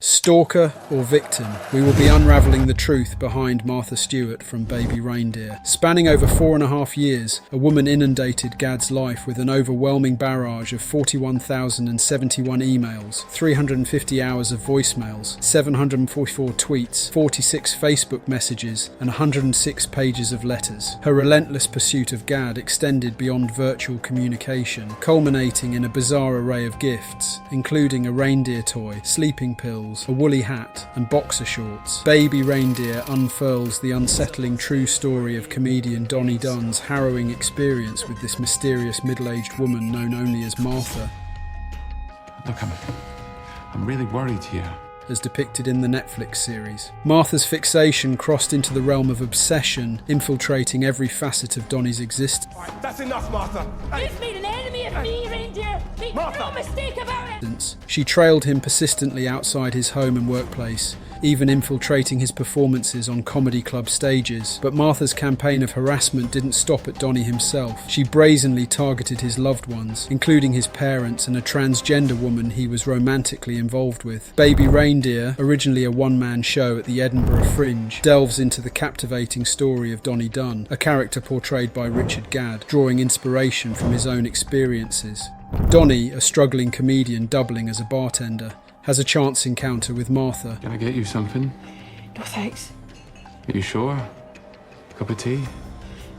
Stalker or victim, we will be unravelling the truth behind Martha Stewart from Baby Reindeer. Spanning over 4.5 years, a woman inundated Gadd's life with an overwhelming barrage of 41,071 emails, 350 hours of voicemails, 744 tweets, 46 Facebook messages, and 106 pages of letters. Her relentless pursuit of Gadd extended beyond virtual communication, culminating in a bizarre array of gifts, including a reindeer toy, sleeping pills, a woolly hat, and boxer shorts. Baby Reindeer unfurls the unsettling true story of comedian Donnie Dunn's harrowing experience with this mysterious middle-aged woman known only as Martha. Look, I'm really worried here. As depicted in the Netflix series. Martha's fixation crossed into the realm of obsession, infiltrating every facet of Donnie's existence. Right, that's enough, Martha. You've made an enemy of me, Reindeer. Make no mistake about it. She trailed him persistently outside his home and workplace, even infiltrating his performances on comedy club stages. But Martha's campaign of harassment didn't stop at Donnie himself. She brazenly targeted his loved ones, including his parents and a transgender woman he was romantically involved with. Baby Reindeer, originally a one-man show at the Edinburgh Fringe, delves into the captivating story of Donnie Dunn, a character portrayed by Richard Gadd, drawing inspiration from his own experiences. Donnie, a struggling comedian doubling as a bartender, has a chance encounter with Martha. Can I get you something? No thanks. Are you sure? Cup of tea?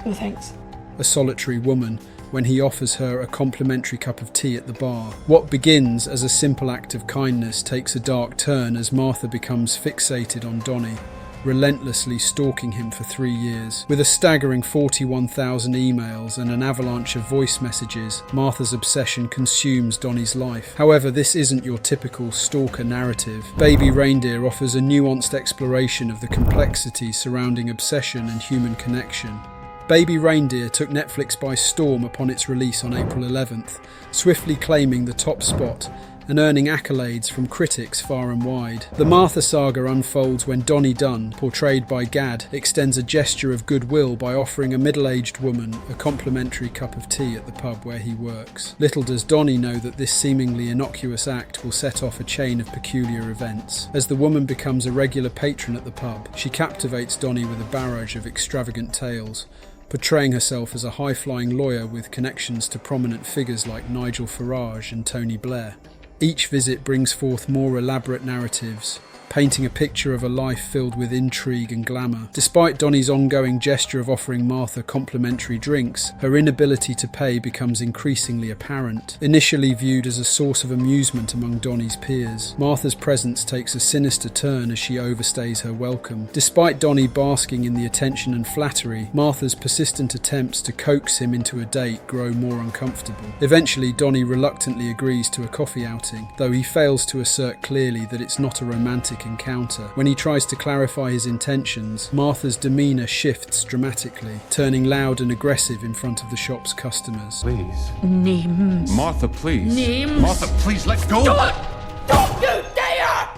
No thanks. A solitary woman, when he offers her a complimentary cup of tea at the bar. What begins as a simple act of kindness takes a dark turn as Martha becomes fixated on Donnie, relentlessly stalking him for 3 years. With a staggering 41,000 emails and an avalanche of voice messages, Martha's obsession consumes Donnie's life. However, this isn't your typical stalker narrative. Baby Reindeer offers a nuanced exploration of the complexities surrounding obsession and human connection. Baby Reindeer took Netflix by storm upon its release on April 11th, swiftly claiming the top spot and earning accolades from critics far and wide. The Martha saga unfolds when Donnie Dunn, portrayed by Gadd, extends a gesture of goodwill by offering a middle-aged woman a complimentary cup of tea at the pub where he works. Little does Donnie know that this seemingly innocuous act will set off a chain of peculiar events. As the woman becomes a regular patron at the pub, she captivates Donnie with a barrage of extravagant tales, portraying herself as a high-flying lawyer with connections to prominent figures like Nigel Farage and Tony Blair. Each visit brings forth more elaborate narratives, painting a picture of a life filled with intrigue and glamour. Despite Donnie's ongoing gesture of offering Martha complimentary drinks, her inability to pay becomes increasingly apparent. Initially viewed as a source of amusement among Donnie's peers, Martha's presence takes a sinister turn as she overstays her welcome. Despite Donnie basking in the attention and flattery, Martha's persistent attempts to coax him into a date grow more uncomfortable. Eventually, Donnie reluctantly agrees to a coffee outing, though he fails to assert clearly that it's not a romantic encounter. When he tries to clarify his intentions, Martha's demeanour shifts dramatically, turning loud and aggressive in front of the shop's customers. Please. Names. Martha, please. Names. Martha, please, let go. Don't you dare!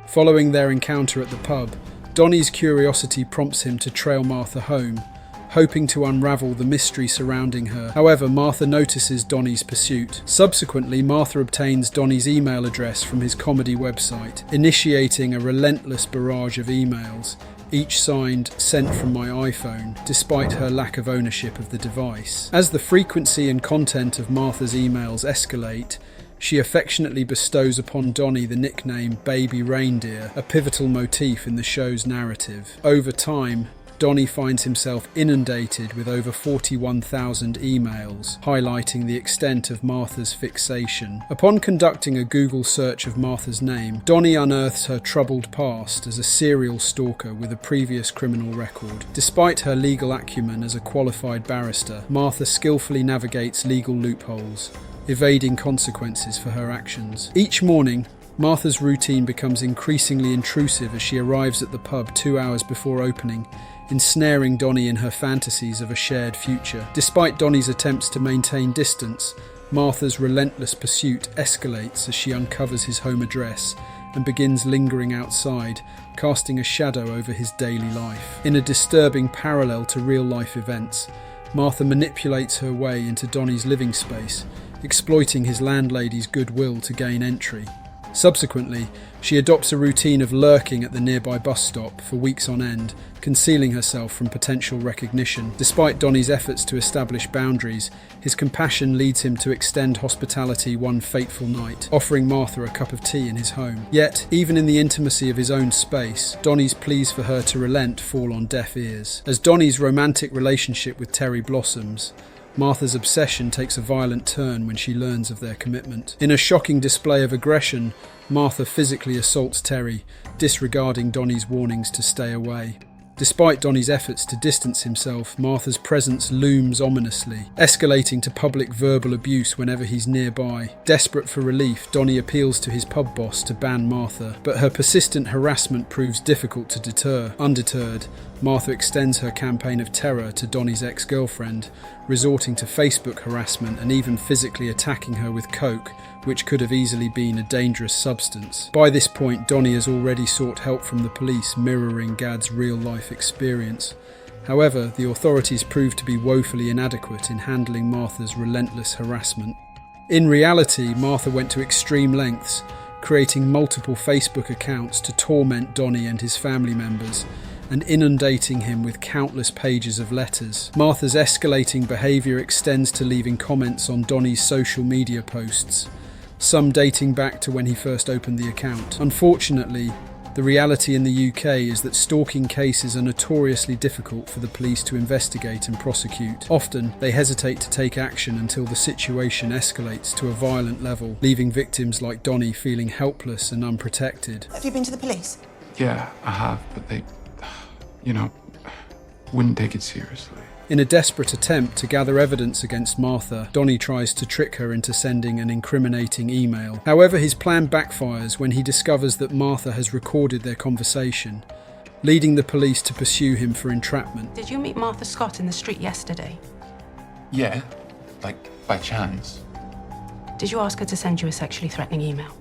Following their encounter at the pub, Donnie's curiosity prompts him to trail Martha home, hoping to unravel the mystery surrounding her. However, Martha notices Donnie's pursuit. Subsequently, Martha obtains Donnie's email address from his comedy website, initiating a relentless barrage of emails, each signed "sent from my iPhone," despite her lack of ownership of the device. As the frequency and content of Martha's emails escalate, she affectionately bestows upon Donnie the nickname Baby Reindeer, a pivotal motif in the show's narrative. Over time, Donnie finds himself inundated with over 41,000 emails, highlighting the extent of Martha's fixation. Upon conducting a Google search of Martha's name, Donnie unearths her troubled past as a serial stalker with a previous criminal record. Despite her legal acumen as a qualified barrister, Martha skillfully navigates legal loopholes, evading consequences for her actions. Each morning, Martha's routine becomes increasingly intrusive as she arrives at the pub 2 hours before opening, ensnaring Donnie in her fantasies of a shared future. Despite Donnie's attempts to maintain distance, Martha's relentless pursuit escalates as she uncovers his home address and begins lingering outside, casting a shadow over his daily life. In a disturbing parallel to real-life events, Martha manipulates her way into Donnie's living space, exploiting his landlady's goodwill to gain entry. Subsequently, she adopts a routine of lurking at the nearby bus stop for weeks on end, concealing herself from potential recognition. Despite Donnie's efforts to establish boundaries, his compassion leads him to extend hospitality one fateful night, offering Martha a cup of tea in his home. Yet, even in the intimacy of his own space, Donnie's pleas for her to relent fall on deaf ears. As Donnie's romantic relationship with Terry blossoms, Martha's obsession takes a violent turn when she learns of their commitment. In a shocking display of aggression, Martha physically assaults Terry, disregarding Donnie's warnings to stay away. Despite Donnie's efforts to distance himself, Martha's presence looms ominously, escalating to public verbal abuse whenever he's nearby. Desperate for relief, Donnie appeals to his pub boss to ban Martha, but her persistent harassment proves difficult to deter. Undeterred, Martha extends her campaign of terror to Donnie's ex-girlfriend, resorting to Facebook harassment and even physically attacking her with coke, which could have easily been a dangerous substance. By this point, Donnie has already sought help from the police, mirroring Gadd's real-life experience. However, the authorities proved to be woefully inadequate in handling Martha's relentless harassment. In reality, Martha went to extreme lengths, creating multiple Facebook accounts to torment Donnie and his family members, and inundating him with countless pages of letters. Martha's escalating behaviour extends to leaving comments on Donnie's social media posts, some dating back to when he first opened the account. Unfortunately, the reality in the UK is that stalking cases are notoriously difficult for the police to investigate and prosecute. Often, they hesitate to take action until the situation escalates to a violent level, leaving victims like Donnie feeling helpless and unprotected. Have you been to the police? Yeah, I have, but they, wouldn't take it seriously. In a desperate attempt to gather evidence against Martha, Donnie tries to trick her into sending an incriminating email. However, his plan backfires when he discovers that Martha has recorded their conversation, leading the police to pursue him for entrapment. Did you meet Martha Scott in the street yesterday? Yeah, like by chance. Did you ask her to send you a sexually threatening email?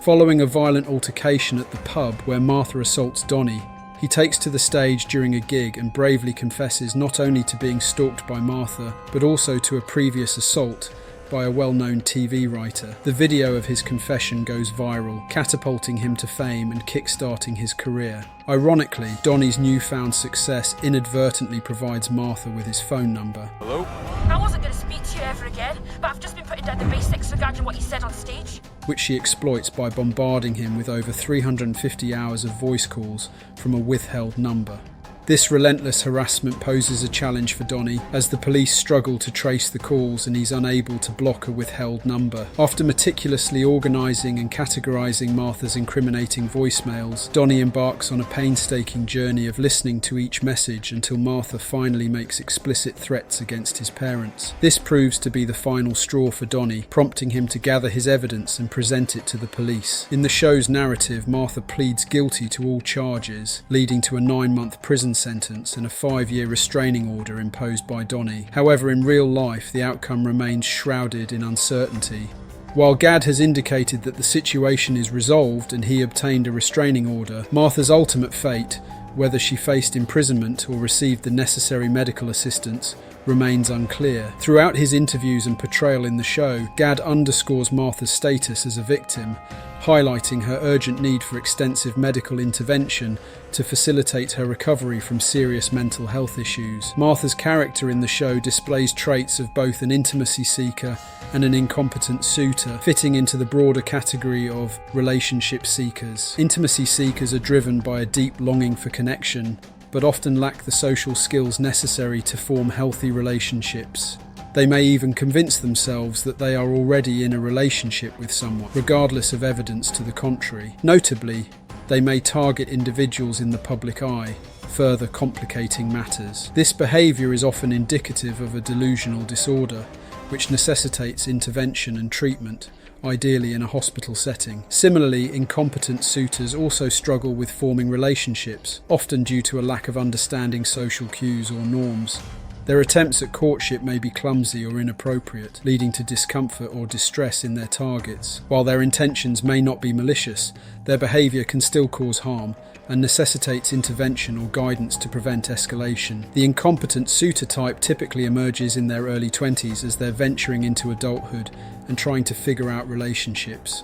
Following a violent altercation at the pub where Martha assaults Donnie, he takes to the stage during a gig and bravely confesses not only to being stalked by Martha, but also to a previous assault by a well-known TV writer. The video of his confession goes viral, catapulting him to fame and kick-starting his career. Ironically, Donnie's newfound success inadvertently provides Martha with his phone number. Hello? I wasn't going to speak to you ever again, but I've just been putting down the basics regarding what you said on stage. Which she exploits by bombarding him with over 350 hours of voice calls from a withheld number. This relentless harassment poses a challenge for Donnie, as the police struggle to trace the calls and he's unable to block a withheld number. After meticulously organising and categorising Martha's incriminating voicemails, Donnie embarks on a painstaking journey of listening to each message until Martha finally makes explicit threats against his parents. This proves to be the final straw for Donnie, prompting him to gather his evidence and present it to the police. In the show's narrative, Martha pleads guilty to all charges, leading to a 9-month prison sentence and a 5-year restraining order imposed by Donnie. However, in real life, the outcome remains shrouded in uncertainty. While Gadd has indicated that the situation is resolved and he obtained a restraining order, Martha's ultimate fate, whether she faced imprisonment or received the necessary medical assistance, remains unclear. Throughout his interviews and portrayal in the show, Gadd underscores Martha's status as a victim, highlighting her urgent need for extensive medical intervention to facilitate her recovery from serious mental health issues. Martha's character in the show displays traits of both an intimacy seeker and an incompetent suitor, fitting into the broader category of relationship seekers. Intimacy seekers are driven by a deep longing for connection, but often lack the social skills necessary to form healthy relationships. They may even convince themselves that they are already in a relationship with someone, regardless of evidence to the contrary. Notably, they may target individuals in the public eye, further complicating matters. This behaviour is often indicative of a delusional disorder, which necessitates intervention and treatment, ideally in a hospital setting. Similarly, incompetent suitors also struggle with forming relationships, often due to a lack of understanding social cues or norms. Their attempts at courtship may be clumsy or inappropriate, leading to discomfort or distress in their targets. While their intentions may not be malicious, their behaviour can still cause harm and necessitates intervention or guidance to prevent escalation. The incompetent suitor type typically emerges in their early 20s as they're venturing into adulthood and trying to figure out relationships.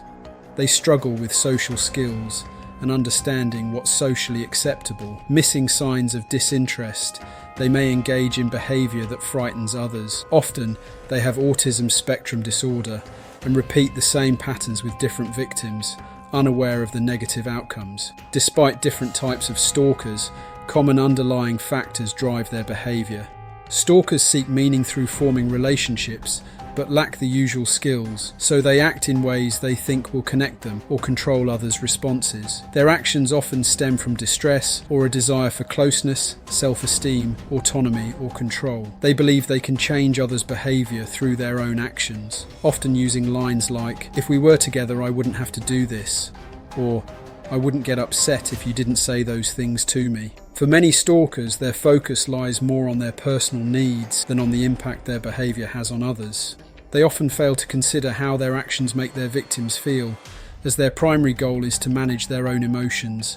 They struggle with social skills and understanding what's socially acceptable. Missing signs of disinterest, they may engage in behaviour that frightens others. Often, they have autism spectrum disorder and repeat the same patterns with different victims, unaware of the negative outcomes. Despite different types of stalkers, common underlying factors drive their behaviour. Stalkers seek meaning through forming relationships, but lack the usual skills, so they act in ways they think will connect them or control others' responses. Their actions often stem from distress or a desire for closeness, self-esteem, autonomy, or control. They believe they can change others' behaviour through their own actions, often using lines like, "If we were together, I wouldn't have to do this," or "I wouldn't get upset if you didn't say those things to me." For many stalkers, their focus lies more on their personal needs than on the impact their behaviour has on others. They often fail to consider how their actions make their victims feel, as their primary goal is to manage their own emotions.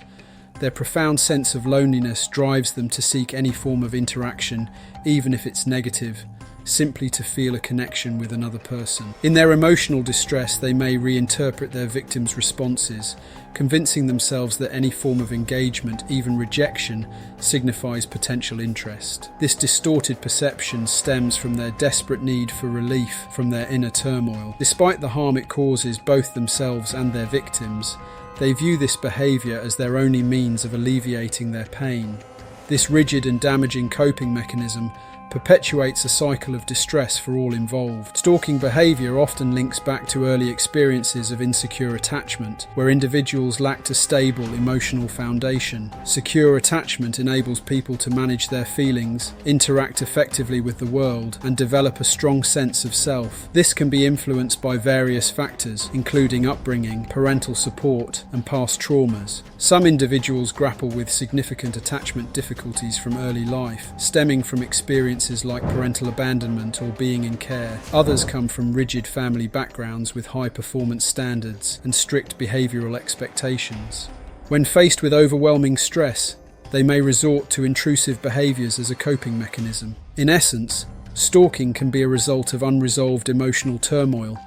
Their profound sense of loneliness drives them to seek any form of interaction, even if it's negative, simply to feel a connection with another person. In their emotional distress, they may reinterpret their victims' responses, convincing themselves that any form of engagement, even rejection, signifies potential interest. This distorted perception stems from their desperate need for relief from their inner turmoil. Despite the harm it causes both themselves and their victims, they view this behaviour as their only means of alleviating their pain. This rigid and damaging coping mechanism perpetuates a cycle of distress for all involved. Stalking behaviour often links back to early experiences of insecure attachment, where individuals lacked a stable emotional foundation. Secure attachment enables people to manage their feelings, interact effectively with the world, and develop a strong sense of self. This can be influenced by various factors, including upbringing, parental support, and past traumas. Some individuals grapple with significant attachment difficulties from early life, stemming from experiences like parental abandonment or being in care. Others come from rigid family backgrounds with high performance standards and strict behavioural expectations. When faced with overwhelming stress, they may resort to intrusive behaviours as a coping mechanism. In essence, stalking can be a result of unresolved emotional turmoil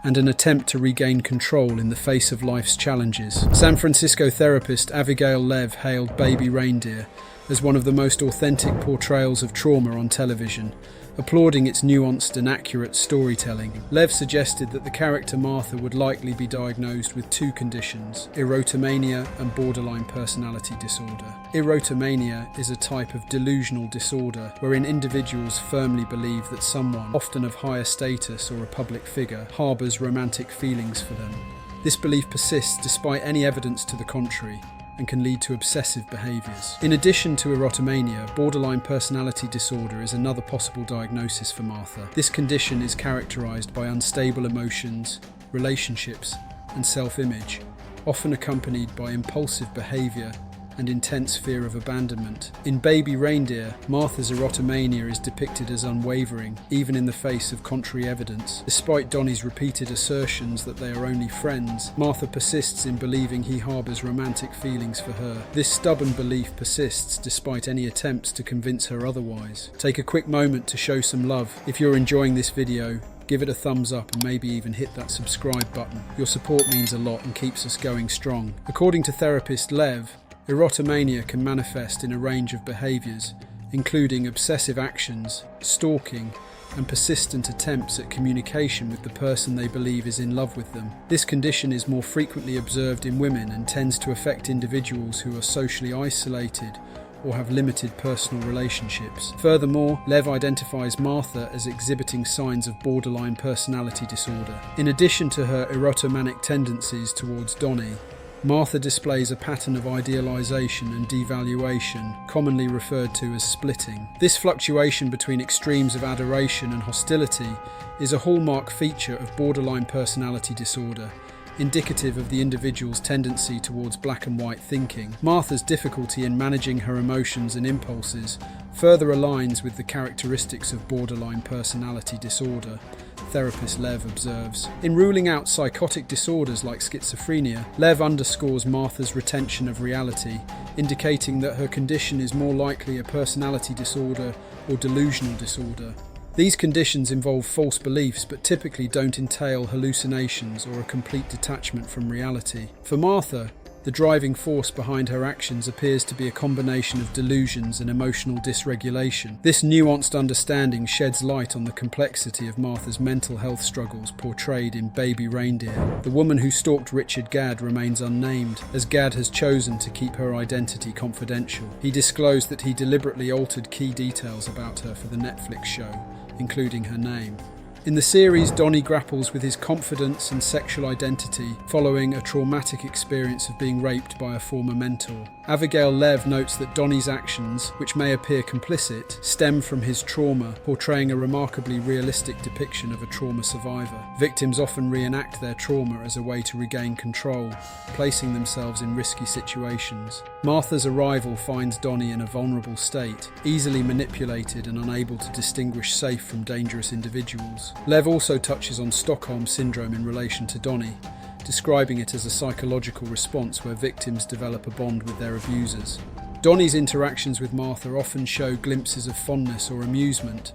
and an attempt to regain control in the face of life's challenges. San Francisco therapist Abigail Lev hailed Baby Reindeer as one of the most authentic portrayals of trauma on television, applauding its nuanced and accurate storytelling. Lev suggested that the character Martha would likely be diagnosed with two conditions: erotomania and borderline personality disorder. Erotomania is a type of delusional disorder wherein individuals firmly believe that someone, often of higher status or a public figure, harbours romantic feelings for them. This belief persists despite any evidence to the contrary, and can lead to obsessive behaviours. In addition to erotomania, borderline personality disorder is another possible diagnosis for Martha. This condition is characterised by unstable emotions, relationships, and self-image, often accompanied by impulsive behaviour and intense fear of abandonment. In Baby Reindeer, Martha's erotomania is depicted as unwavering, even in the face of contrary evidence. Despite Donnie's repeated assertions that they are only friends, Martha persists in believing he harbours romantic feelings for her. This stubborn belief persists despite any attempts to convince her otherwise. Take a quick moment to show some love. If you're enjoying this video, give it a thumbs up and maybe even hit that subscribe button. Your support means a lot and keeps us going strong. According to therapist Lev, erotomania can manifest in a range of behaviours, including obsessive actions, stalking, and persistent attempts at communication with the person they believe is in love with them. This condition is more frequently observed in women and tends to affect individuals who are socially isolated or have limited personal relationships. Furthermore, Lev identifies Martha as exhibiting signs of borderline personality disorder. In addition to her erotomanic tendencies towards Donnie, Martha displays a pattern of idealisation and devaluation, commonly referred to as splitting. This fluctuation between extremes of adoration and hostility is a hallmark feature of borderline personality disorder, indicative of the individual's tendency towards black and white thinking. Martha's difficulty in managing her emotions and impulses further aligns with the characteristics of borderline personality disorder, therapist Lev observes. In ruling out psychotic disorders like schizophrenia, Lev underscores Martha's retention of reality, indicating that her condition is more likely a personality disorder or delusional disorder These conditions involve false beliefs but typically don't entail hallucinations or a complete detachment from reality. For Martha, the driving force behind her actions appears to be a combination of delusions and emotional dysregulation. This nuanced understanding sheds light on the complexity of Martha's mental health struggles portrayed in Baby Reindeer. The woman who stalked Richard Gadd remains unnamed, as Gadd has chosen to keep her identity confidential. He disclosed that he deliberately altered key details about her for the Netflix show, including her name. In the series, Donnie grapples with his confidence and sexual identity following a traumatic experience of being raped by a former mentor. Abigail Lev notes that Donnie's actions, which may appear complicit, stem from his trauma, portraying a remarkably realistic depiction of a trauma survivor. Victims often reenact their trauma as a way to regain control, placing themselves in risky situations. Martha's arrival finds Donnie in a vulnerable state, easily manipulated and unable to distinguish safe from dangerous individuals. Lev also touches on Stockholm Syndrome in relation to Donnie, describing it as a psychological response where victims develop a bond with their abusers. Donnie's interactions with Martha often show glimpses of fondness or amusement,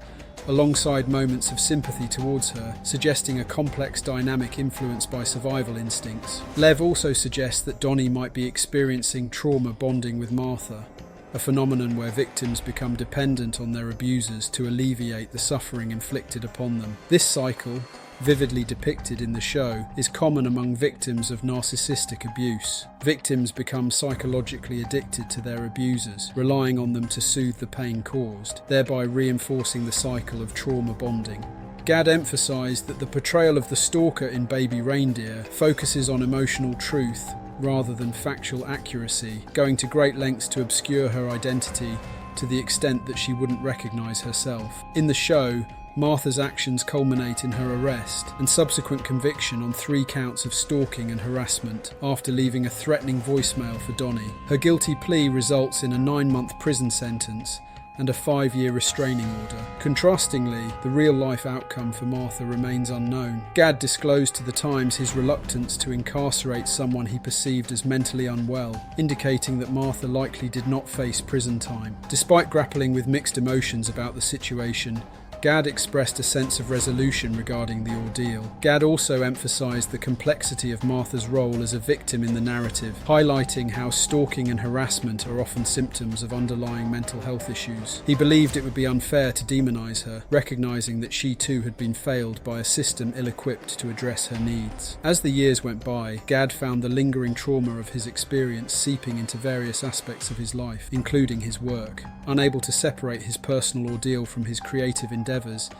alongside moments of sympathy towards her, suggesting a complex dynamic influenced by survival instincts. Lev also suggests that Donnie might be experiencing trauma bonding with Martha, a phenomenon where victims become dependent on their abusers to alleviate the suffering inflicted upon them. This cycle, vividly depicted in the show, is common among victims of narcissistic abuse. Victims become psychologically addicted to their abusers, relying on them to soothe the pain caused, thereby reinforcing the cycle of trauma bonding. Gadd emphasised that the portrayal of the stalker in Baby Reindeer focuses on emotional truth rather than factual accuracy, going to great lengths to obscure her identity to the extent that she wouldn't recognise herself. In the show, Martha's actions culminate in her arrest and subsequent conviction on 3 counts of stalking and harassment after leaving a threatening voicemail for Donnie. Her guilty plea results in a 9-month prison sentence and a 5-year restraining order. Contrastingly, the real-life outcome for Martha remains unknown. Gadd disclosed to The Times his reluctance to incarcerate someone he perceived as mentally unwell, indicating that Martha likely did not face prison time. Despite grappling with mixed emotions about the situation, Gadd expressed a sense of resolution regarding the ordeal. Gadd also emphasised the complexity of Martha's role as a victim in the narrative, highlighting how stalking and harassment are often symptoms of underlying mental health issues. He believed it would be unfair to demonise her, recognising that she too had been failed by a system ill-equipped to address her needs. As the years went by, Gadd found the lingering trauma of his experience seeping into various aspects of his life, including his work. Unable to separate his personal ordeal from his creative endeavours,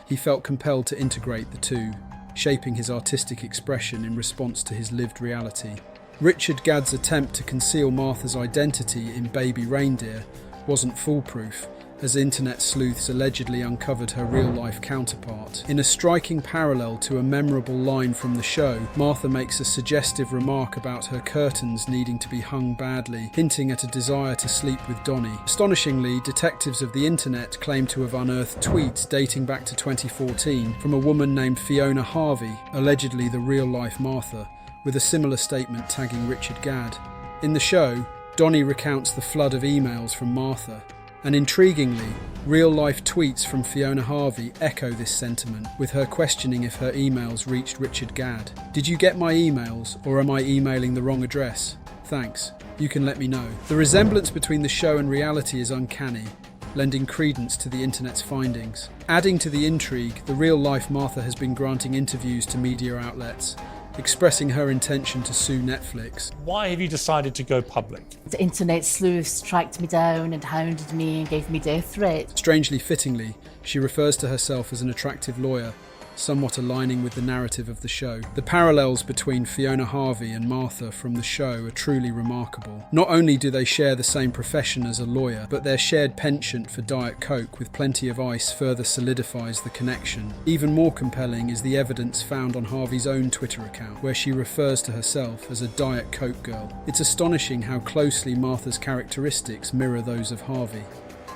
he felt compelled to integrate the two, shaping his artistic expression in response to his lived reality. Richard Gadd's attempt to conceal Martha's identity in Baby Reindeer wasn't foolproof, as internet sleuths allegedly uncovered her real-life counterpart. In a striking parallel to a memorable line from the show, Martha makes a suggestive remark about her curtains needing to be hung badly, hinting at a desire to sleep with Donnie. Astonishingly, detectives of the internet claim to have unearthed tweets dating back to 2014 from a woman named Fiona Harvey, allegedly the real-life Martha, with a similar statement tagging Richard Gadd. In the show, Donnie recounts the flood of emails from Martha, and intriguingly, real-life tweets from Fiona Harvey echo this sentiment, with her questioning if her emails reached Richard Gadd. "Did you get my emails, or am I emailing the wrong address? Thanks. You can let me know." The resemblance between the show and reality is uncanny, lending credence to the internet's findings. Adding to the intrigue, the real-life Martha has been granting interviews to media outlets, expressing her intention to sue Netflix. Why have you decided to go public? The internet sleuths tracked me down and hounded me and gave me death threats. Strangely fittingly, she refers to herself as an attractive lawyer, somewhat aligning with the narrative of the show. The parallels between Fiona Harvey and Martha from the show are truly remarkable. Not only do they share the same profession as a lawyer, but their shared penchant for Diet Coke with plenty of ice further solidifies the connection. Even more compelling is the evidence found on Harvey's own Twitter account, where she refers to herself as a Diet Coke girl. It's astonishing how closely Martha's characteristics mirror those of Harvey,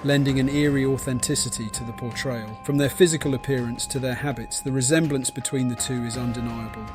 lending an eerie authenticity to the portrayal. From their physical appearance to their habits, the resemblance between the two is undeniable.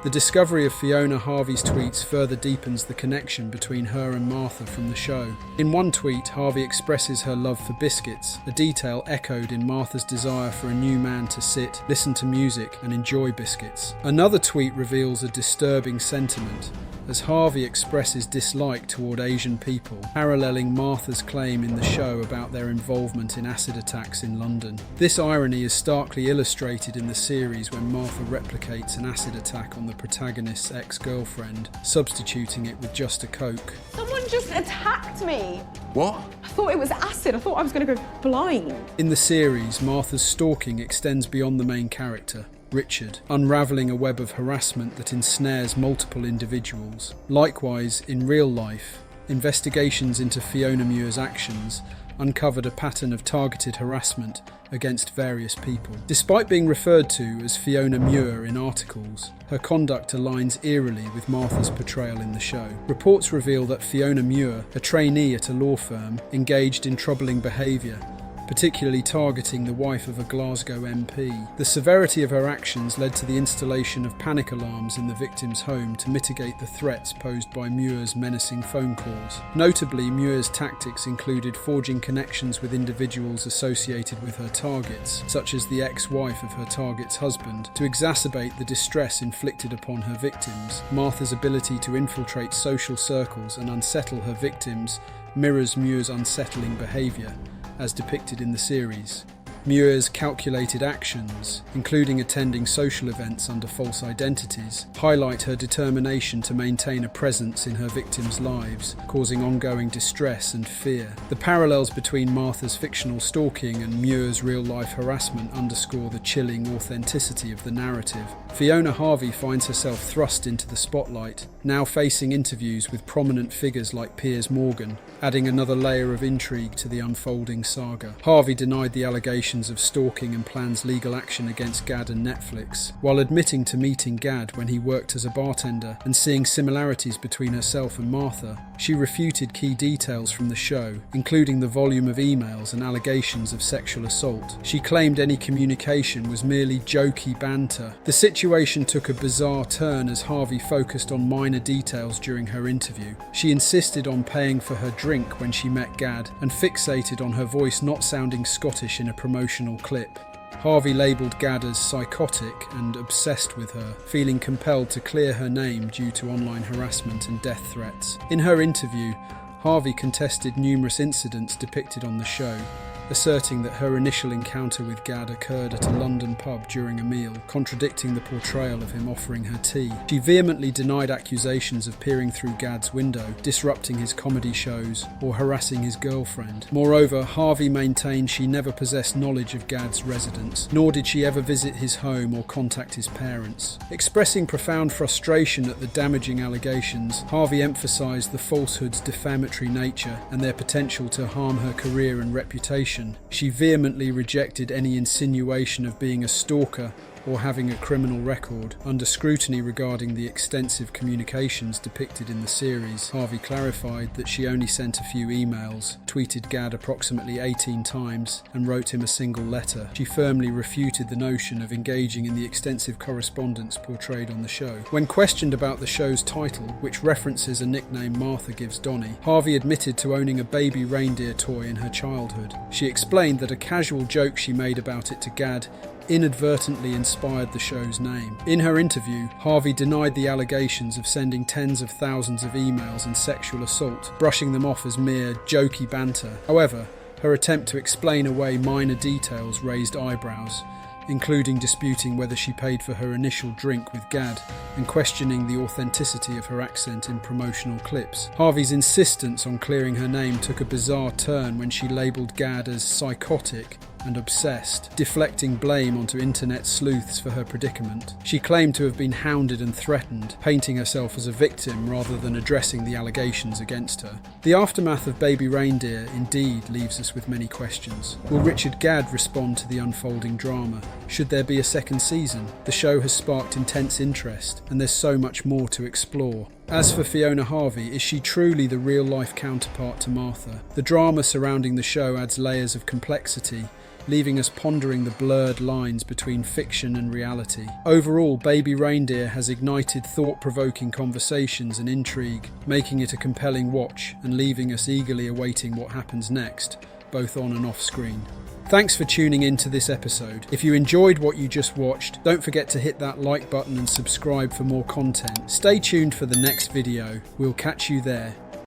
The discovery of Fiona Harvey's tweets further deepens the connection between her and Martha from the show. In one tweet, Harvey expresses her love for biscuits, a detail echoed in Martha's desire for a new man to sit, listen to music and enjoy biscuits. Another tweet reveals a disturbing sentiment, as Harvey expresses dislike toward Asian people, paralleling Martha's claim in the show about their involvement in acid attacks in London. This irony is starkly illustrated in the series when Martha replicates an acid attack on the protagonist's ex-girlfriend, substituting it with just a Coke. Someone just attacked me. What? I thought it was acid. I thought I was going to go blind. In the series, Martha's stalking extends beyond the main character, Richard, unravelling a web of harassment that ensnares multiple individuals. Likewise, in real life, investigations into Fiona Muir's actions uncovered a pattern of targeted harassment against various people. Despite being referred to as Fiona Muir in articles, her conduct aligns eerily with Martha's portrayal in the show. Reports reveal that Fiona Muir, a trainee at a law firm, engaged in troubling behaviour, particularly targeting the wife of a Glasgow MP. The severity of her actions led to the installation of panic alarms in the victim's home to mitigate the threats posed by Muir's menacing phone calls. Notably, Muir's tactics included forging connections with individuals associated with her targets, such as the ex-wife of her target's husband, to exacerbate the distress inflicted upon her victims. Martha's ability to infiltrate social circles and unsettle her victims mirrors Muir's unsettling behaviour, as depicted in the series. Muir's calculated actions, including attending social events under false identities, highlight her determination to maintain a presence in her victims' lives, causing ongoing distress and fear. The parallels between Martha's fictional stalking and Muir's real-life harassment underscore the chilling authenticity of the narrative. Fiona Harvey finds herself thrust into the spotlight, now facing interviews with prominent figures like Piers Morgan, adding another layer of intrigue to the unfolding saga. Harvey denied the allegations of stalking and plans legal action against Gadd and Netflix, while admitting to meeting Gadd when he worked as a bartender and seeing similarities between herself and Martha. She refuted key details from the show, including the volume of emails and allegations of sexual assault. She claimed any communication was merely jokey banter. The situation took a bizarre turn as Harvey focused on minor details during her interview. She insisted on paying for her drink when she met Gadd and fixated on her voice not sounding Scottish in a promotional clip. Harvey labelled Gadd as psychotic and obsessed with her, feeling compelled to clear her name due to online harassment and death threats. In her interview, Harvey contested numerous incidents depicted on the show, asserting that her initial encounter with Gadd occurred at a London pub during a meal, contradicting the portrayal of him offering her tea. She vehemently denied accusations of peering through Gadd's window, disrupting his comedy shows, or harassing his girlfriend. Moreover, Harvey maintained she never possessed knowledge of Gadd's residence, nor did she ever visit his home or contact his parents. Expressing profound frustration at the damaging allegations, Harvey emphasised the falsehood's defamatory nature and their potential to harm her career and reputation. She vehemently rejected any insinuation of being a stalker or having a criminal record. Under scrutiny regarding the extensive communications depicted in the series, Harvey clarified that she only sent a few emails, tweeted Gadd approximately 18 times, and wrote him a single letter. She firmly refuted the notion of engaging in the extensive correspondence portrayed on the show. When questioned about the show's title, which references a nickname Martha gives Donnie, Harvey admitted to owning a Baby Reindeer toy in her childhood. She explained that a casual joke she made about it to Gadd inadvertently inspired the show's name. In her interview, Harvey denied the allegations of sending tens of thousands of emails and sexual assault, brushing them off as mere jokey banter. However, her attempt to explain away minor details raised eyebrows, including disputing whether she paid for her initial drink with Gadd and questioning the authenticity of her accent in promotional clips. Harvey's insistence on clearing her name took a bizarre turn when she labelled Gadd as psychotic and obsessed, deflecting blame onto internet sleuths for her predicament. She claimed to have been hounded and threatened, painting herself as a victim rather than addressing the allegations against her. The aftermath of Baby Reindeer indeed leaves us with many questions. Will Richard Gadd respond to the unfolding drama? Should there be a second season? The show has sparked intense interest, and there's so much more to explore. As for Fiona Harvey, is she truly the real-life counterpart to Martha? The drama surrounding the show adds layers of complexity, leaving us pondering the blurred lines between fiction and reality. Overall, Baby Reindeer has ignited thought-provoking conversations and intrigue, making it a compelling watch and leaving us eagerly awaiting what happens next, both on and off screen. Thanks for tuning in to this episode. If you enjoyed what you just watched, don't forget to hit that like button and subscribe for more content. Stay tuned for the next video. We'll catch you there.